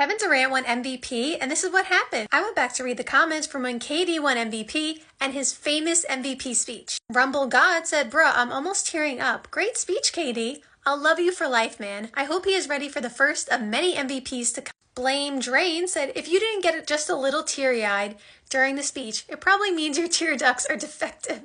Kevin Durant won MVP, and this is what happened. I went back to read the comments from when KD won MVP and his famous MVP speech. Rumble God said, "Bruh, I'm almost tearing up. Great speech, KD. I'll love you for life, man. I hope he is ready for the first of many MVPs to come." Blame Drain said, "If you didn't get it just a little teary-eyed during the speech, it probably means your tear ducts are defective,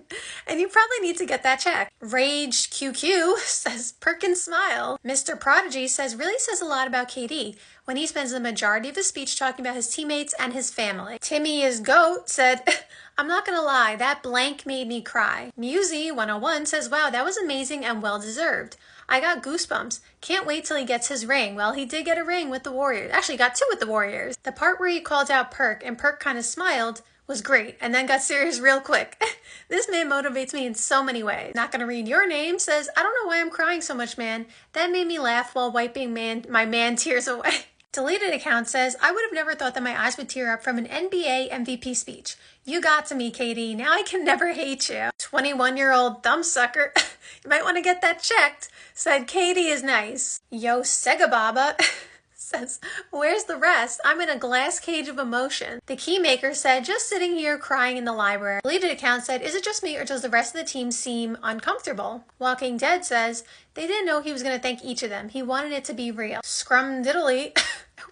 and you probably need to get that checked." Rage QQ says, "Perkins smile." Mr. Prodigy says, "Really says a lot about KD when he spends the majority of his speech talking about his teammates and his family." Timmy is Goat said, "I'm not gonna lie, that blank made me cry." Musy101 says, "Wow, that was amazing and well-deserved. I got goosebumps. Can't wait till he gets his ring." Well, he did get a ring with the Warriors. Actually, got two with the Warriors. The part where he called out Perk and Perk kind of smiled was great and then got serious real quick. This man motivates me in so many ways. Not gonna read your name says, "I don't know why I'm crying so much, man. That made me laugh while wiping my man tears away." Deleted account says, "I would have never thought that my eyes would tear up from an NBA MVP speech. You got to me, KD. Now I can never hate you." 21-year-old thumbsucker, you might want to get that checked, said, "KD is nice." Yo Sega Baba says, "Where's the rest? I'm in a glass cage of emotion." The Keymaker said, "Just sitting here crying in the library." Deleted account said, "Is it just me or does the rest of the team seem uncomfortable?" Walking Dead says, "They didn't know he was going to thank each of them. He wanted it to be real." Scrum Diddly,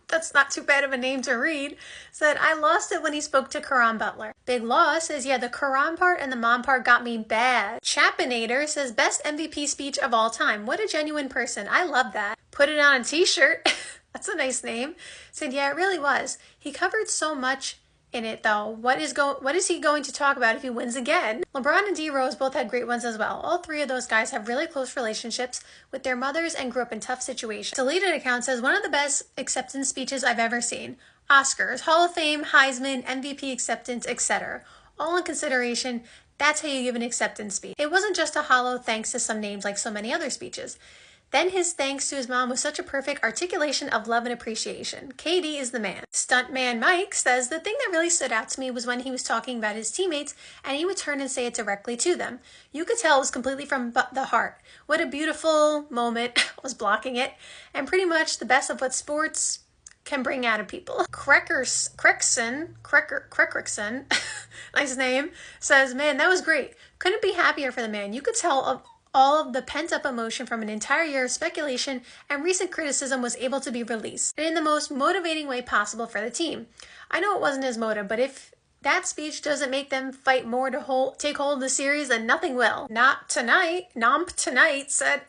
that's not too bad of a name to read, said, "I lost it when he spoke to Karan Butler." Big Law says, "Yeah, the Karan part and the mom part got me bad." Chapinator says, "Best MVP speech of all time. What a genuine person. I love that. Put it on a t-shirt." That's a nice name. Said, "Yeah, it really was. He covered so much in it, though. What is he going to talk about if he wins again?" LeBron and D Rose both had great ones as well. All three of those guys have really close relationships with their mothers and grew up in tough situations. Deleted account says, "One of the best acceptance speeches I've ever seen. Oscars, Hall of Fame, Heisman, MVP acceptance, etc. All in consideration. That's how you give an acceptance speech. It wasn't just a hollow thanks to some names like so many other speeches. Then his thanks to his mom was such a perfect articulation of love and appreciation. KD is the man." Stuntman Mike says, "The thing that really stood out to me was when he was talking about his teammates and he would turn and say it directly to them. You could tell it was completely from the heart. What a beautiful moment." I was blocking it. "And pretty much the best of what sports can bring out of people." Kreckson, nice name, says, "Man, that was great. Couldn't be happier for the man. You could tell all of the pent-up emotion from an entire year of speculation and recent criticism was able to be released in the most motivating way possible for the team. I know it wasn't his motive, but if that speech doesn't make them fight more to take hold of the series, then nothing will." Not tonight. Nomp tonight said,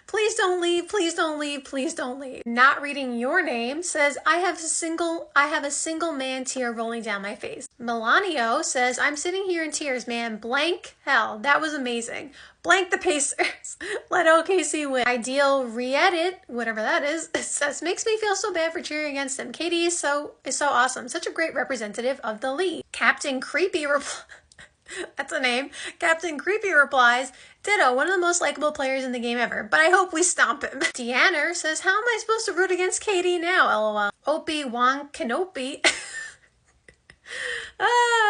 "Please don't leave, please don't leave, please don't leave." Not reading your name says, I have a single man tear rolling down my face." Melanio says, "I'm sitting here in tears, man. Blank hell. That was amazing. Blank the Pacers. Let OKC win." Ideal Re-edit, whatever that is, says, "Makes me feel so bad for cheering against him. KD is so awesome. Such a great representative of the league." Captain Creepy that's a name. Captain Creepy replies, "Ditto, one of the most likable players in the game ever, but I hope we stomp him." Deanna says, "How am I supposed to root against KD now, lol." Opie Wong Kanopi.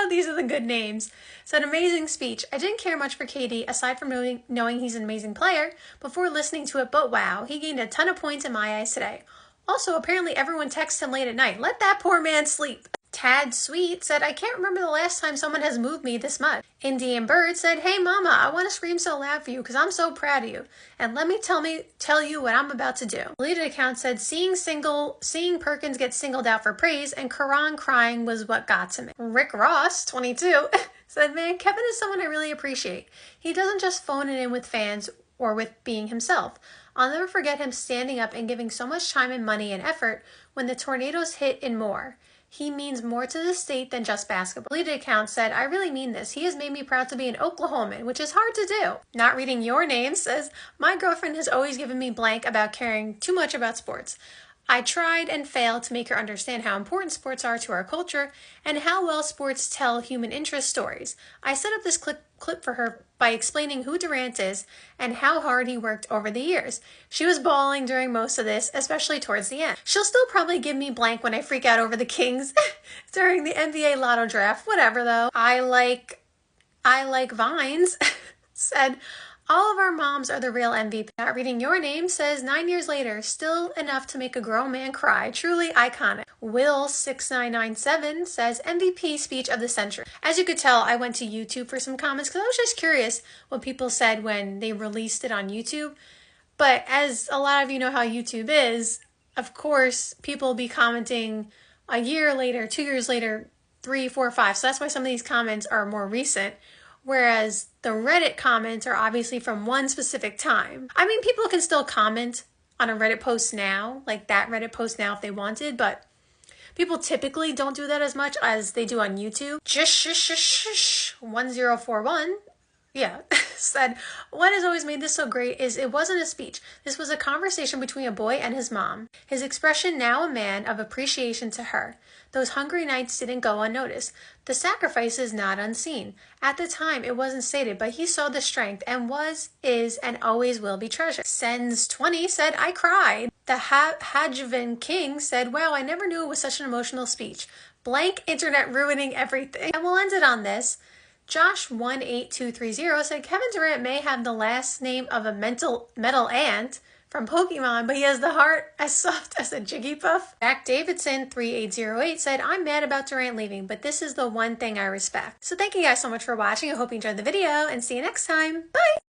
These are the good names. So an amazing speech. I didn't care much for KD aside from knowing he's an amazing player before listening to it, but wow, he gained a ton of points in my eyes today. Also, apparently everyone texts him late at night. Let that poor man sleep." Tad Sweet said, "I can't remember the last time someone has moved me this much." Indian Bird said, "Hey mama, I want to scream so loud for you because I'm so proud of you. And let me tell you what I'm about to do." Deleted account said, seeing Perkins get singled out for praise and Karan crying was what got to me." Rick Ross, 22, said, "Man, Kevin is someone I really appreciate. He doesn't just phone it in with fans or with being himself. I'll never forget him standing up and giving so much time and money and effort when the tornadoes hit and more. He means more to the state than just basketball." Deleted account said, "I really mean this. He has made me proud to be an Oklahoman, which is hard to do." Not reading your name says, "My girlfriend has always given me blank about caring too much about sports. I tried and failed to make her understand how important sports are to our culture and how well sports tell human interest stories. I set up this clip for her by explaining who Durant is and how hard he worked over the years. She was bawling during most of this, especially towards the end. She'll still probably give me blank when I freak out over the Kings during the NBA Lotto Draft. Whatever though. I like Vines said, All of our moms are the real MVP. Not reading your name says 9 years later, still enough to make a grown man cry. Truly iconic. Will6997 says MVP speech of the century. As you could tell, I went to YouTube for some comments because I was just curious what people said when they released it on YouTube. But as a lot of you know how YouTube is, of course, people will be commenting a year later, 2 years later, 3, 4, 5. So that's why some of these comments are more recent. Whereas the Reddit comments are obviously from one specific time. I mean, people can still comment on a Reddit post now, like that Reddit post now if they wanted, but people typically don't do that as much as they do on YouTube. Jish 1041. Yeah, said, what has always made this so great is it wasn't a speech. This was a conversation between a boy and his mom. His expression, now a man, of appreciation to her. Those hungry nights didn't go unnoticed. The sacrifices not unseen. At the time, it wasn't stated, but he saw the strength and was, is, and always will be treasured. Sens20 said, I cried. The Hajvan King said, wow, I never knew it was such an emotional speech. Blank internet ruining everything. And we'll end it on this. Josh18230 said Kevin Durant may have the last name of a metal ant from Pokemon, but he has the heart as soft as a Jigglypuff. Jack Davidson 3808 said, I'm mad about Durant leaving, but this is the one thing I respect. So thank you guys so much for watching. I hope you enjoyed the video and see you next time. Bye!